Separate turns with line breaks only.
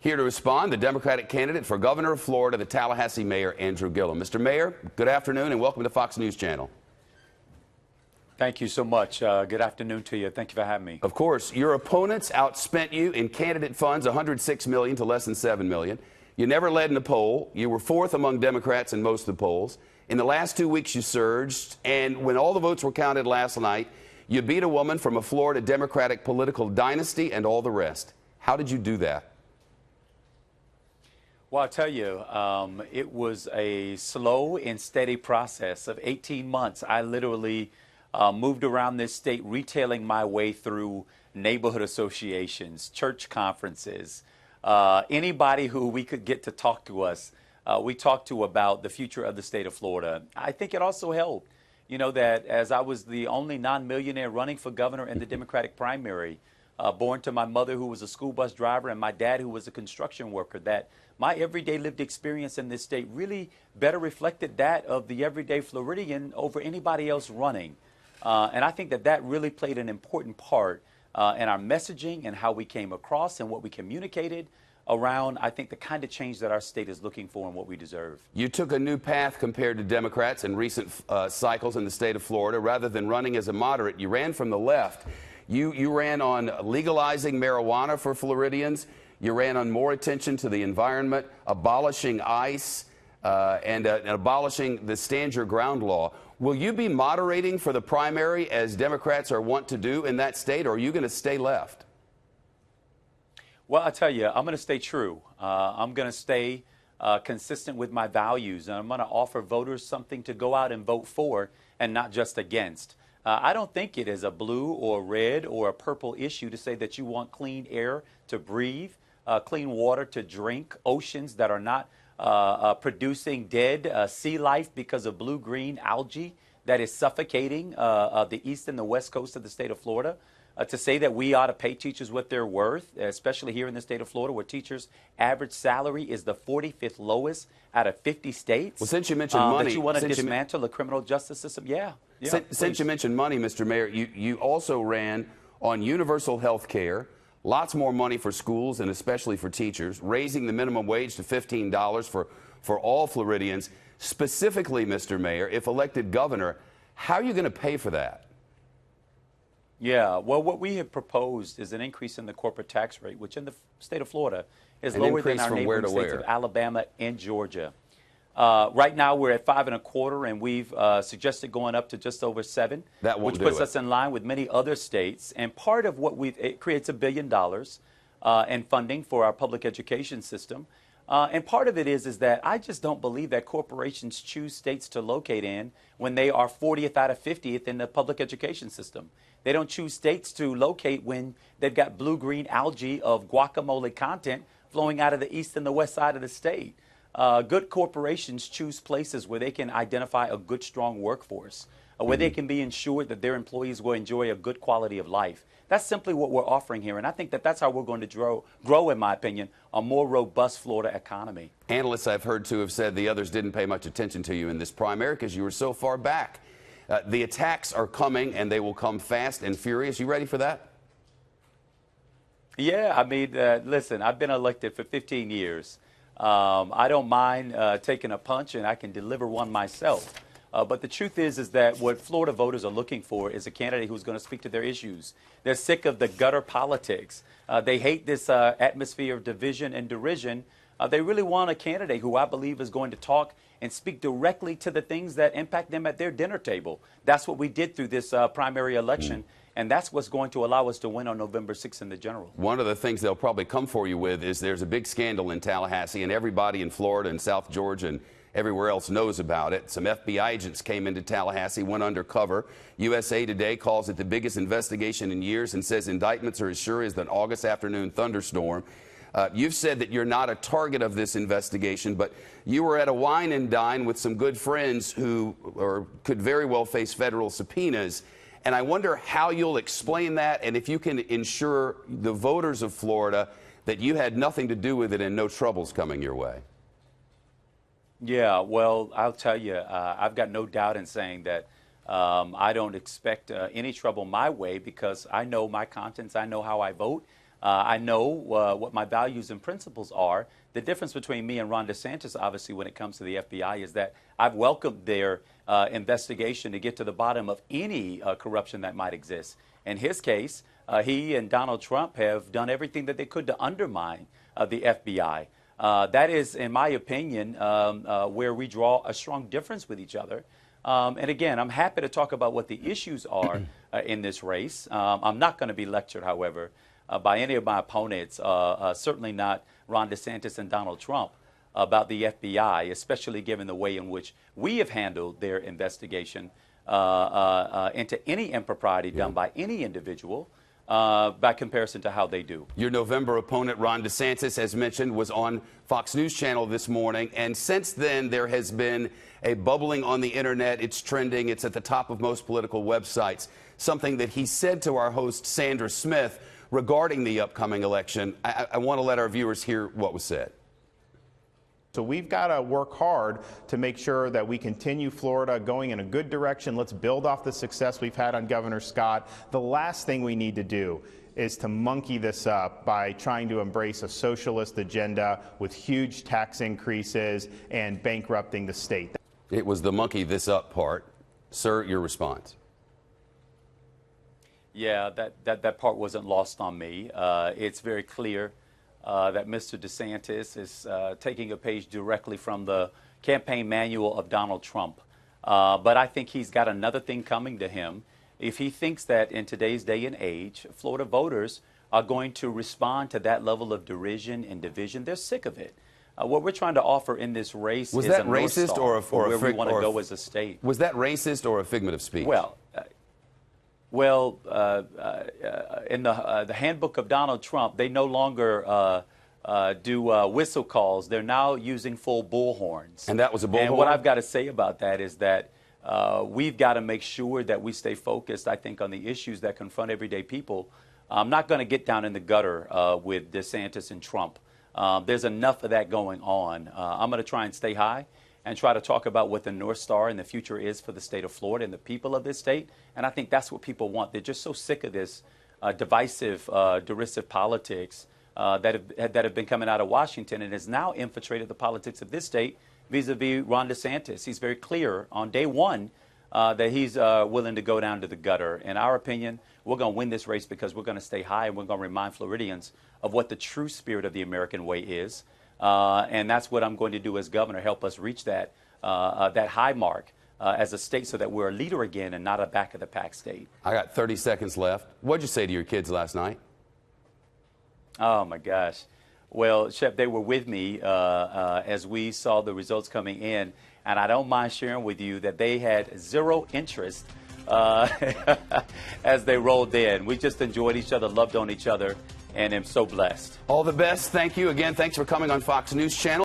Here to respond, the Democratic candidate for governor of Florida, the Tallahassee Mayor Andrew Gillum. Mr. Mayor, good afternoon and welcome to Fox News Channel.
Thank you so much. Good afternoon to you. Thank you for having me.
Of course, your opponents outspent you in candidate funds, $106 million to less than $7 million. You never led in a poll. You were fourth among Democrats in most of the polls. In the last 2 weeks, you surged, and when all the votes were counted last night, you beat a woman from a Florida Democratic political dynasty and all the rest. How did you do that?
Well, I'll tell you, it was a slow and steady process of 18 months. I literally moved around this state retailing my way through neighborhood associations, church conferences, anybody who we could get to talk to us. We talked to about the future of the state of Florida. I think it also helped, you know, that as I was the only non-millionaire running for governor in the Democratic primary, born to my mother who was a school bus driver and my dad who was a construction worker, that my everyday lived experience in this state really better reflected that of the everyday Floridian over anybody else running. And I think that that really played an important part in our messaging and how we came across and what we communicated around, I think, the kind of change that our state is looking for and what we deserve.
You took a new path compared to Democrats in recent cycles in the state of Florida. Rather than running as a moderate, you ran from the left. You ran on legalizing marijuana for Floridians. You ran on more attention to the environment, abolishing ICE, and abolishing the Stand Your Ground law. Will you be moderating for the primary as Democrats are wont to do in that state, or are you going to stay left?
Well, I tell you, I'm going to stay true. I'm going to stay consistent with my values, and I'm going to offer voters something to go out and vote for and not just against. I don't think it is a blue or red or a purple issue to say that you want clean air to breathe, clean water to drink, oceans that are not producing dead sea life because of blue-green algae that is suffocating the east and the west coast of the state of Florida. To say that we ought to pay teachers what they're worth, especially here in the state of Florida, where teachers' average salary is the 45th lowest out of 50 states.
Well, since you mentioned money,
that you want to dismantle the criminal justice system,
since you mentioned money, Mr. Mayor, you also ran on universal health care, lots more money for schools and especially for teachers, raising the minimum wage to $15 for all Floridians. Specifically, Mr. Mayor, if elected governor, how are you going to pay for that?
Yeah, well, what we have proposed is an increase in the corporate tax rate, which in the state of Florida is lower than our neighboring states of Alabama and Georgia. Right now, we're at 5.25%, and we've suggested going up to just over 7%, which puts us in line with many other states. And part of what it creates $1 billion in funding for our public education system. And part of it is that I just don't believe that corporations choose states to locate in when they are 40th out of 50th in the public education system. They don't choose states to locate when they've got blue-green algae of guacamole content flowing out of the east and the west side of the state. Good corporations choose places where they can identify a good, strong workforce, where they can be ensured that their employees will enjoy a good quality of life. That's simply what we're offering here, and I think that that's how we're going to grow, in my opinion, a more robust Florida economy.
Analysts I've heard to have said the others didn't pay much attention to you in this primary because you were so far back. The attacks are coming, and they will come fast and furious. You ready for that?
Yeah, I mean, listen, I've been elected for 15 years. I don't mind taking a punch, and I can deliver one myself. But the truth is that what Florida voters are looking for is a candidate who's going to speak to their issues. They're sick of the gutter politics. They hate this atmosphere of division and derision. They really want a candidate who I believe is going to talk and speak directly to the things that impact them at their dinner table. That's what we did through this primary election, and that's what's going to allow us to win on November 6th in the general.
One of the things they'll probably come for you with is there's a big scandal in Tallahassee, and everybody in Florida and South Georgia and everywhere else knows about it. Some FBI agents came into Tallahassee, went undercover. USA Today calls it the biggest investigation in years and says indictments are as sure as an August afternoon thunderstorm. You've said that you're not a target of this investigation, but you were at a wine and dine with some good friends who could very well face federal subpoenas. And I wonder how you'll explain that and if you can ensure the voters of Florida that you had nothing to do with it and no troubles coming your way.
Yeah, well, I'll tell you, I've got no doubt in saying that I don't expect any trouble my way because I know my conscience, I know how I vote, I know what my values and principles are. The difference between me and Ron DeSantis, obviously, when it comes to the FBI, is that I've welcomed their investigation to get to the bottom of any corruption that might exist. In his case, he and Donald Trump have done everything that they could to undermine the FBI. That is, in my opinion, where we draw a strong difference with each other. And again, I'm happy to talk about what the issues are in this race. I'm not going to be lectured, however, by any of my opponents, certainly not Ron DeSantis and Donald Trump, about the FBI, especially given the way in which we have handled their investigation into any impropriety done by any individual. By comparison to how they do.
Your November opponent, Ron DeSantis, as mentioned, was on Fox News Channel this morning. And since then, there has been a bubbling on the internet. It's trending. It's at the top of most political websites. Something that he said to our host, Sandra Smith, regarding the upcoming election. I want to let our viewers hear what was said.
So we've got to work hard to make sure that we continue Florida going in a good direction. Let's build off the success we've had on Governor Scott. The last thing we need to do is to monkey this up by trying to embrace a socialist agenda with huge tax increases and bankrupting the state.
It was the monkey this up part. Sir, your response.
Yeah, that part wasn't lost on me. It's very clear that Mr. DeSantis is taking a page directly from the campaign manual of Donald Trump. But I think he's got another thing coming to him. If he thinks that in today's day and age, Florida voters are going to respond to that level of derision and division, they're sick of it. What we're trying to offer in this race
was
is
that
a
racist
or where we want to go as a state.
Was that racist or a figment of speech?
Well, in the handbook of Donald Trump, they no longer do whistle calls. They're now using full bullhorns.
And that was a bullhorn?
And what I've got to say about that is that we've got to make sure that we stay focused, I think, on the issues that confront everyday people. I'm not going to get down in the gutter with DeSantis and Trump. There's enough of that going on. I'm going to try and stay high and try to talk about what the North Star and the future is for the state of Florida and the people of this state. And I think that's what people want. They're just so sick of this divisive, derisive politics that have been coming out of Washington and has now infiltrated the politics of this state vis-a-vis Ron DeSantis. He's very clear on day one that he's willing to go down to the gutter. In our opinion, we're going to win this race because we're going to stay high and we're going to remind Floridians of what the true spirit of the American way is. And that's what I'm going to do as governor, help us reach that high mark as a state so that we're a leader again and not a back-of-the-pack state.
I got 30 seconds left. What'd you say to your kids last night?
Oh, my gosh. Well, Shep, they were with me as we saw the results coming in, and I don't mind sharing with you that they had zero interest as they rolled in. We just enjoyed each other, loved on each other, and am so blessed.
All the best. Thank you again. Thanks for coming on Fox News Channel.